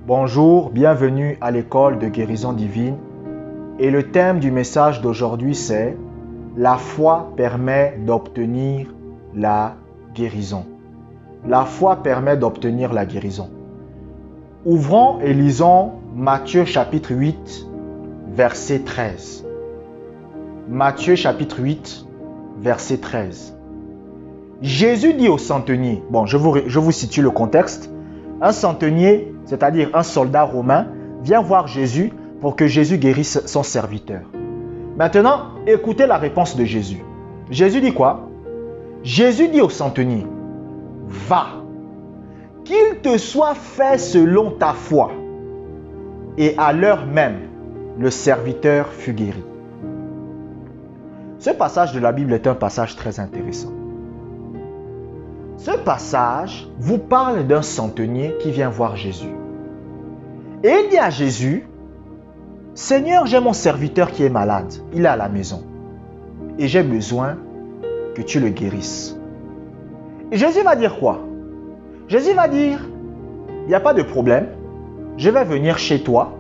Bonjour, bienvenue à l'école de guérison divine. Et le thème du message d'aujourd'hui c'est « La foi permet d'obtenir la guérison ». La foi permet d'obtenir la guérison. Ouvrons et lisons Matthieu chapitre 8, verset 13. Matthieu chapitre 8, verset 13. Jésus dit au centenier, je vous situe le contexte, un centenier, c'est-à-dire un soldat romain, vient voir Jésus pour que Jésus guérisse son serviteur. Maintenant, écoutez la réponse de Jésus. Jésus dit quoi? Jésus dit au centenier, va, qu'il te soit fait selon ta foi. Et à l'heure même, le serviteur fut guéri. Ce passage de la Bible est un passage très intéressant. Ce passage vous parle d'un centenier qui vient voir Jésus. Et il dit à Jésus, « Seigneur, j'ai mon serviteur qui est malade, il est à la maison. Et j'ai besoin que tu le guérisses. » Et Jésus va dire quoi? Jésus va dire, « Il n'y a pas de problème, je vais venir chez toi.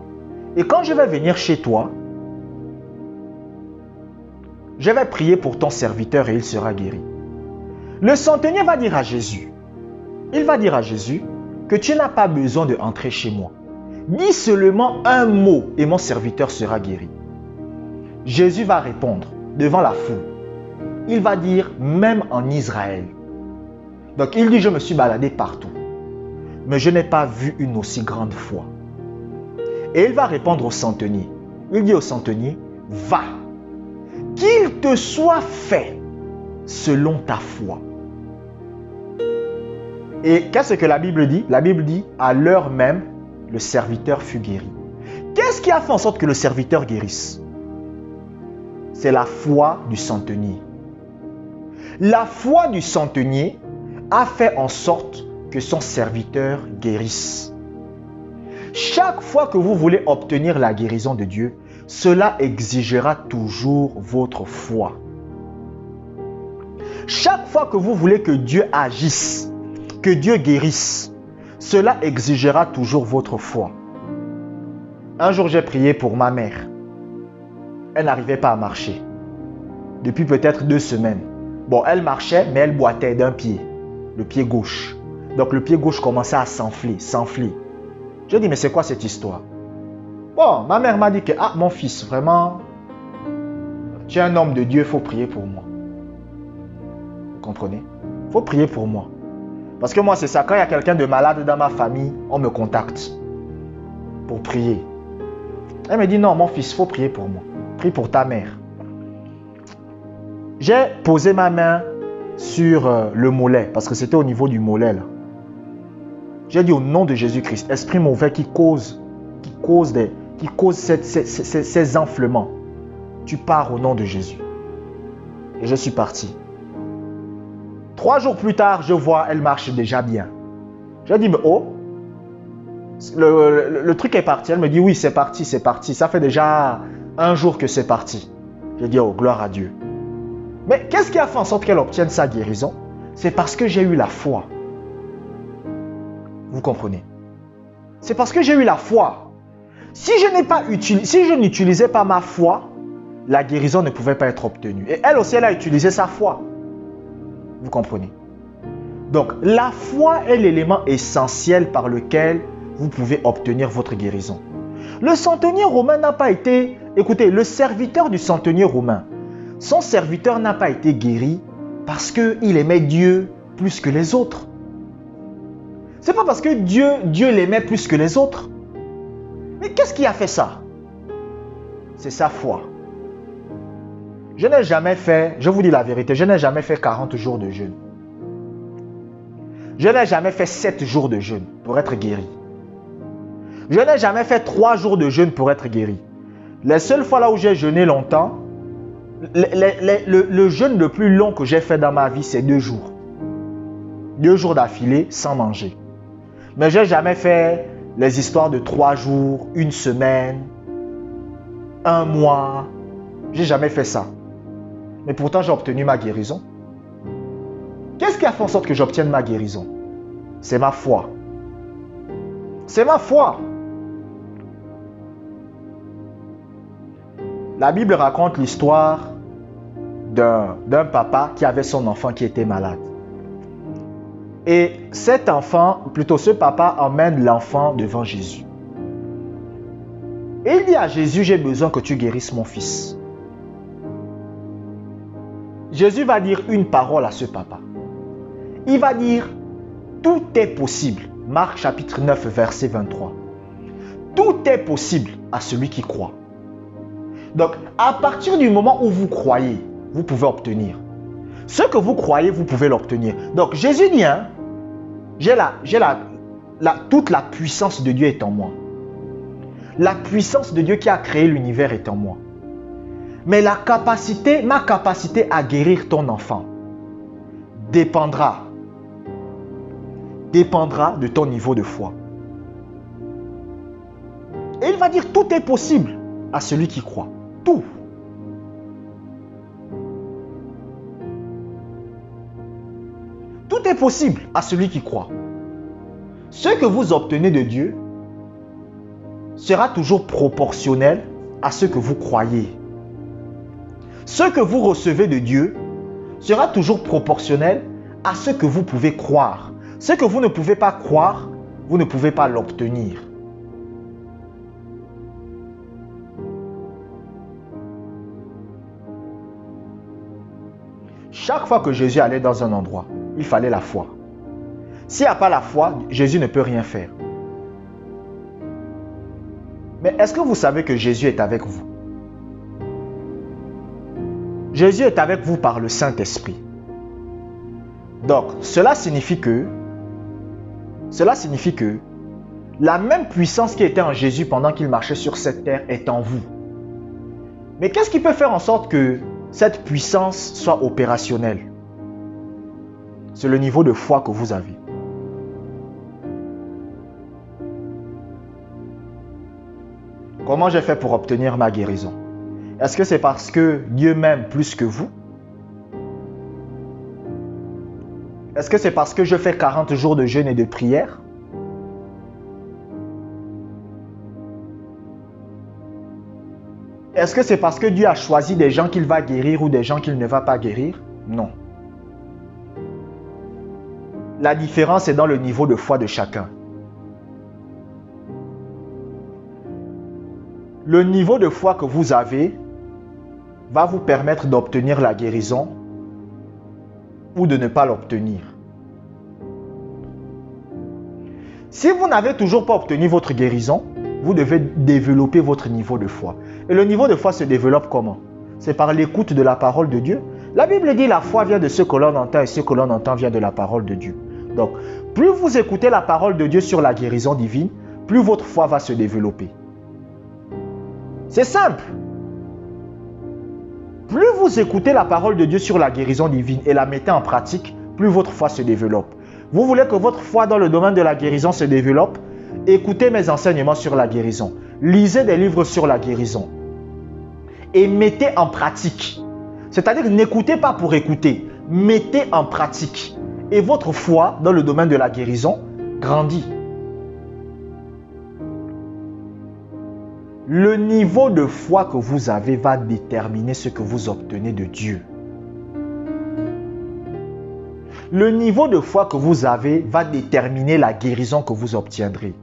Et quand je vais venir chez toi, je vais prier pour ton serviteur et il sera guéri. » Le centenier va dire à Jésus, que tu n'as pas besoin de entrer chez moi. Dis seulement un mot et mon serviteur sera guéri. Jésus va répondre devant la foule. Il va dire même en Israël. Donc il dit, je me suis baladé partout, mais je n'ai pas vu une aussi grande foi. Et il va répondre au centenier. Il dit au centenier, va, qu'il te soit fait selon ta foi. Et qu'est-ce que la Bible dit? La Bible dit, à l'heure même, le serviteur fut guéri. Qu'est-ce qui a fait en sorte que le serviteur guérisse? C'est la foi du centenier. La foi du centenier a fait en sorte que son serviteur guérisse. Chaque fois que vous voulez obtenir la guérison de Dieu, cela exigera toujours votre foi. Chaque fois que vous voulez que Dieu agisse, que Dieu guérisse, cela exigera toujours votre foi. Un jour, j'ai prié pour ma mère. Elle n'arrivait pas à marcher. Depuis peut-être 2 semaines. Elle marchait, mais elle boitait d'un pied, le pied gauche. Donc, le pied gauche commençait à s'enfler. J'ai dit, mais c'est quoi cette histoire? Ma mère m'a dit que, mon fils, vraiment, tu es un homme de Dieu, il faut prier pour moi. Vous comprenez? Il faut prier pour moi. Parce que moi, c'est ça. Quand il y a quelqu'un de malade dans ma famille, on me contacte pour prier. Elle me dit, non, mon fils, il faut prier pour moi. Prie pour ta mère. J'ai posé ma main sur le mollet, parce que c'était au niveau du mollet, là. J'ai dit au nom de Jésus-Christ, esprit mauvais qui cause ces enflements, tu pars au nom de Jésus. Et je suis parti. 3 jours plus tard, je vois, elle marche déjà bien. J'ai dit, mais le truc est parti. Elle me dit, oui, c'est parti. Ça fait déjà 1 jour que c'est parti. J'ai dit, gloire à Dieu. Mais qu'est-ce qui a fait en sorte qu'elle obtienne sa guérison? C'est parce que j'ai eu la foi. Vous comprenez? C'est parce que j'ai eu la foi. Si je n'utilisais pas ma foi, la guérison ne pouvait pas être obtenue. Et elle aussi, elle a utilisé sa foi. Vous comprenez? Donc, la foi est l'élément essentiel par lequel vous pouvez obtenir votre guérison. Le centenier romain n'a pas été... Écoutez, le serviteur du centenier romain, son serviteur n'a pas été guéri parce qu'il aimait Dieu plus que les autres. Ce n'est pas parce que Dieu l'aimait plus que les autres. Mais qu'est-ce qui a fait ça? C'est sa foi. Je n'ai jamais fait, je vous dis la vérité, je n'ai jamais fait 40 jours de jeûne. Je n'ai jamais fait 7 jours de jeûne pour être guéri. Je n'ai jamais fait 3 jours de jeûne pour être guéri. Les seules fois là où j'ai jeûné longtemps, le jeûne le plus long que j'ai fait dans ma vie, c'est 2 jours. 2 jours d'affilée sans manger. Mais je n'ai jamais fait les histoires de 3 jours, 1 semaine, 1 mois. Je n'ai jamais fait ça. Mais pourtant, j'ai obtenu ma guérison. Qu'est-ce qui a fait en sorte que j'obtienne ma guérison? C'est ma foi. C'est ma foi. La Bible raconte l'histoire d'un papa qui avait son enfant qui était malade. Et cet enfant, plutôt ce papa, emmène l'enfant devant Jésus. Et il dit à Jésus, j'ai besoin que tu guérisses mon fils. Jésus va dire une parole à ce papa. Il va dire, tout est possible. Marc chapitre 9, verset 23. Tout est possible à celui qui croit. Donc, à partir du moment où vous croyez, vous pouvez obtenir. Ce que vous croyez, vous pouvez l'obtenir. Donc, Jésus dit, hein, toute la puissance de Dieu est en moi. La puissance de Dieu qui a créé l'univers est en moi. Mais ma capacité à guérir ton enfant dépendra de ton niveau de foi. Et il va dire, tout est possible à celui qui croit. Tout. Tout est possible à celui qui croit. Ce que vous obtenez de Dieu sera toujours proportionnel à ce que vous croyez. Ce que vous recevez de Dieu sera toujours proportionnel à ce que vous pouvez croire. Ce que vous ne pouvez pas croire, vous ne pouvez pas l'obtenir. Chaque fois que Jésus allait dans un endroit, il fallait la foi. S'il n'y a pas la foi, Jésus ne peut rien faire. Mais est-ce que vous savez que Jésus est avec vous? Jésus est avec vous par le Saint-Esprit. Donc, cela signifie que la même puissance qui était en Jésus pendant qu'il marchait sur cette terre est en vous. Mais qu'est-ce qui peut faire en sorte que cette puissance soit opérationnelle? C'est le niveau de foi que vous avez. Comment j'ai fait pour obtenir ma guérison? Est-ce que c'est parce que Dieu m'aime plus que vous? Est-ce que c'est parce que je fais 40 jours de jeûne et de prière? Est-ce que c'est parce que Dieu a choisi des gens qu'il va guérir ou des gens qu'il ne va pas guérir? Non. La différence est dans le niveau de foi de chacun. Le niveau de foi que vous avez va vous permettre d'obtenir la guérison ou de ne pas l'obtenir. Si vous n'avez toujours pas obtenu votre guérison, vous devez développer votre niveau de foi. Et le niveau de foi se développe comment? C'est par l'écoute de la parole de Dieu. La Bible dit la foi vient de ce que l'on entend et ce que l'on entend vient de la parole de Dieu. Donc, plus vous écoutez la parole de Dieu sur la guérison divine, plus votre foi va se développer. C'est simple. Plus vous écoutez la parole de Dieu sur la guérison divine et la mettez en pratique, plus votre foi se développe. Vous voulez que votre foi dans le domaine de la guérison se développe? Écoutez mes enseignements sur la guérison. Lisez des livres sur la guérison. Et mettez en pratique. C'est-à-dire, n'écoutez pas pour écouter. Mettez en pratique. Et votre foi dans le domaine de la guérison grandit. Le niveau de foi que vous avez va déterminer ce que vous obtenez de Dieu. Le niveau de foi que vous avez va déterminer la guérison que vous obtiendrez.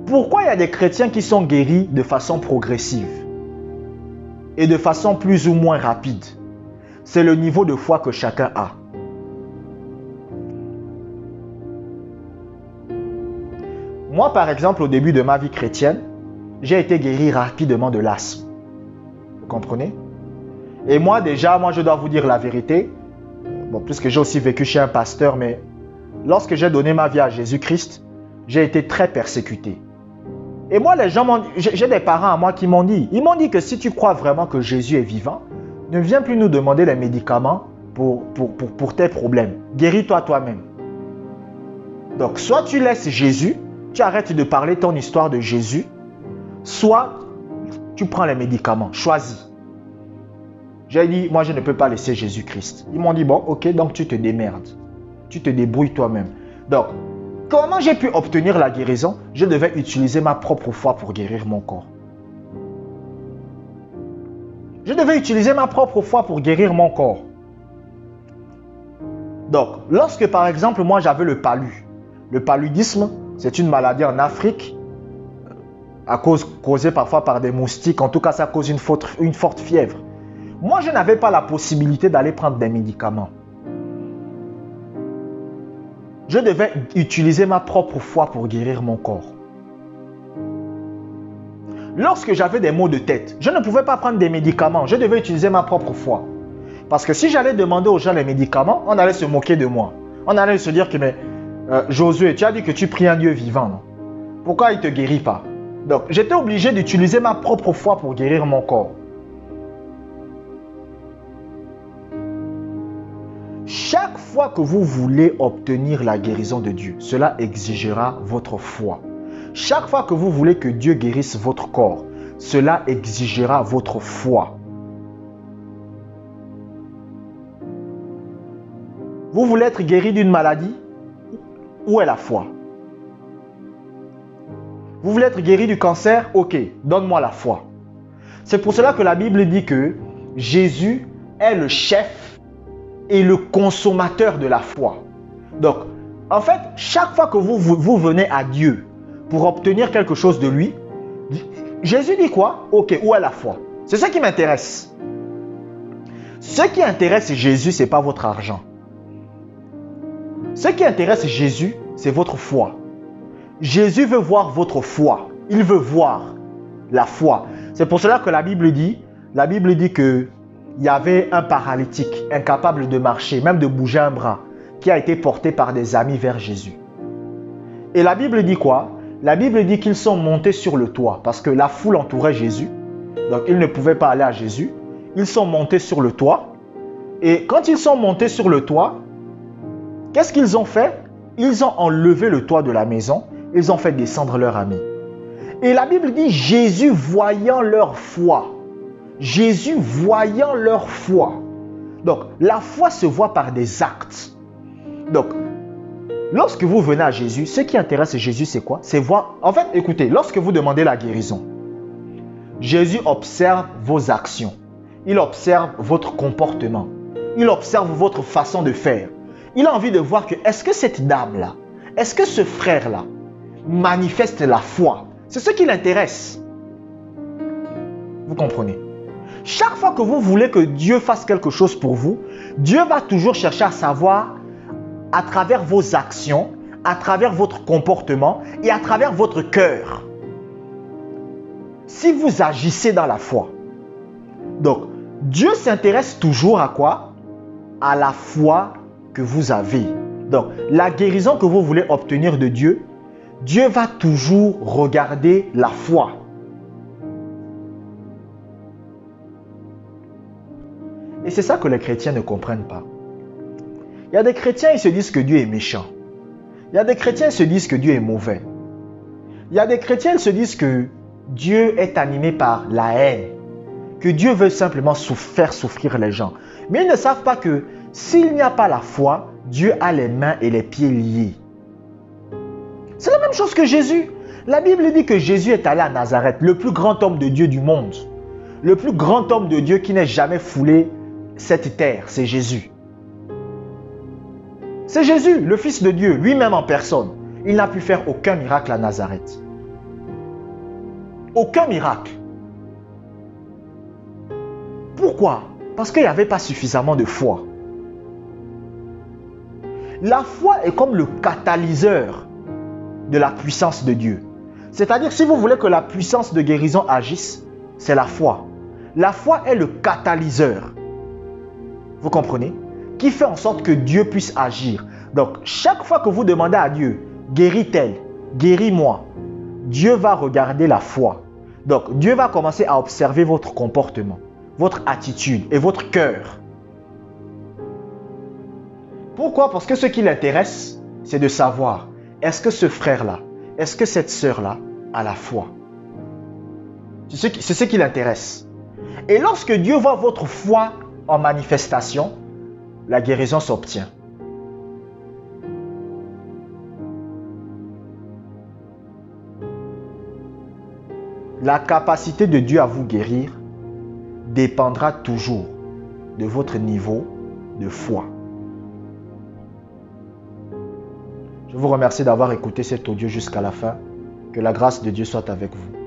Pourquoi il y a des chrétiens qui sont guéris de façon progressive et de façon plus ou moins rapide? C'est le niveau de foi que chacun a. Moi, par exemple, au début de ma vie chrétienne, j'ai été guéri rapidement de l'asthme. Vous comprenez? Et moi, je dois vous dire la vérité. Bon, puisque j'ai aussi vécu chez un pasteur, mais lorsque j'ai donné ma vie à Jésus-Christ, j'ai été très persécuté. Et moi, j'ai des parents à moi qui m'ont dit, que si tu crois vraiment que Jésus est vivant, ne viens plus nous demander les médicaments pour tes problèmes. Guéris-toi toi-même. Donc, soit tu laisses Jésus, tu arrêtes de parler ton histoire de Jésus, soit tu prends les médicaments. Choisis. J'ai dit, moi, je ne peux pas laisser Jésus-Christ. Ils m'ont dit, bon, ok, donc tu te démerdes. Tu te débrouilles toi-même. Donc, comment j'ai pu obtenir la guérison? Je devais utiliser ma propre foi pour guérir mon corps. Je devais utiliser ma propre foi pour guérir mon corps. Donc, lorsque par exemple, moi j'avais le paludisme, c'est une maladie en Afrique, causée parfois par des moustiques, en tout cas ça cause une forte fièvre. Moi je n'avais pas la possibilité d'aller prendre des médicaments. Je devais utiliser ma propre foi pour guérir mon corps. Lorsque j'avais des maux de tête, je ne pouvais pas prendre des médicaments, je devais utiliser ma propre foi. Parce que si j'allais demander aux gens les médicaments, on allait se moquer de moi. On allait se dire que, mais Josué, tu as dit que tu pries un Dieu vivant, non? Pourquoi il ne te guérit pas? Donc, j'étais obligé d'utiliser ma propre foi pour guérir mon corps. Chaque fois que vous voulez obtenir la guérison de Dieu, cela exigera votre foi. Chaque fois que vous voulez que Dieu guérisse votre corps, cela exigera votre foi. Vous voulez être guéri d'une maladie? Où est la foi? Vous voulez être guéri du cancer? Ok, donne-moi la foi. C'est pour cela que la Bible dit que Jésus est le chef et le consommateur de la foi. Donc, en fait, chaque fois que vous venez à Dieu pour obtenir quelque chose de lui, Jésus dit quoi? Ok, où est la foi? C'est ça qui m'intéresse. Ce qui intéresse Jésus, ce n'est pas votre argent. Ce qui intéresse Jésus, c'est votre foi. Jésus veut voir votre foi. Il veut voir la foi. C'est pour cela que la Bible dit qu'il y avait un paralytique, incapable de marcher, même de bouger un bras, qui a été porté par des amis vers Jésus. Et la Bible dit quoi? La Bible dit qu'ils sont montés sur le toit, parce que la foule entourait Jésus. Donc ils ne pouvaient pas aller à Jésus. Ils sont montés sur le toit. Et quand ils sont montés sur le toit, qu'est-ce qu'ils ont fait? Ils ont enlevé le toit de la maison. Ils ont fait descendre leur ami. Et la Bible dit, Jésus voyant leur foi. Jésus voyant leur foi. Donc, la foi se voit par des actes. Donc, lorsque vous venez à Jésus, ce qui intéresse Jésus, c'est quoi? C'est voir. En fait, écoutez, lorsque vous demandez la guérison, Jésus observe vos actions. Il observe votre comportement. Il observe votre façon de faire. Il a envie de voir que, est-ce que cette dame-là, est-ce que ce frère-là manifeste la foi? C'est ce qui l'intéresse. Vous comprenez? Chaque fois que vous voulez que Dieu fasse quelque chose pour vous, Dieu va toujours chercher à savoir, à travers vos actions, à travers votre comportement et à travers votre cœur, si vous agissez dans la foi. Donc, Dieu s'intéresse toujours à quoi? À la foi que vous avez. Donc, la guérison que vous voulez obtenir de Dieu, Dieu va toujours regarder la foi. Et c'est ça que les chrétiens ne comprennent pas. Il y a des chrétiens, ils se disent que Dieu est méchant. Il y a des chrétiens, ils se disent que Dieu est mauvais. Il y a des chrétiens, ils se disent que Dieu est animé par la haine. Que Dieu veut simplement faire souffrir les gens. Mais ils ne savent pas que s'il n'y a pas la foi, Dieu a les mains et les pieds liés. C'est la même chose que Jésus. La Bible dit que Jésus est allé à Nazareth, le plus grand homme de Dieu du monde. Le plus grand homme de Dieu qui n'ait jamais foulé cette terre, c'est Jésus. C'est Jésus, le Fils de Dieu, lui-même en personne. Il n'a pu faire aucun miracle à Nazareth. Aucun miracle. Pourquoi? Parce qu'il n'y avait pas suffisamment de foi. La foi est comme le catalyseur de la puissance de Dieu. C'est-à-dire, si vous voulez que la puissance de guérison agisse, c'est la foi. La foi est le catalyseur. Vous comprenez? Qui fait en sorte que Dieu puisse agir. Donc, chaque fois que vous demandez à Dieu, guéris-tel, guéris-moi, Dieu va regarder la foi. Donc, Dieu va commencer à observer votre comportement, votre attitude et votre cœur. Pourquoi? Parce que ce qui l'intéresse, c'est de savoir, est-ce que ce frère-là, est-ce que cette sœur-là a la foi? C'est ce qui l'intéresse. Et lorsque Dieu voit votre foi en manifestation, la guérison s'obtient. La capacité de Dieu à vous guérir dépendra toujours de votre niveau de foi. Je vous remercie d'avoir écouté cet audio jusqu'à la fin. Que la grâce de Dieu soit avec vous.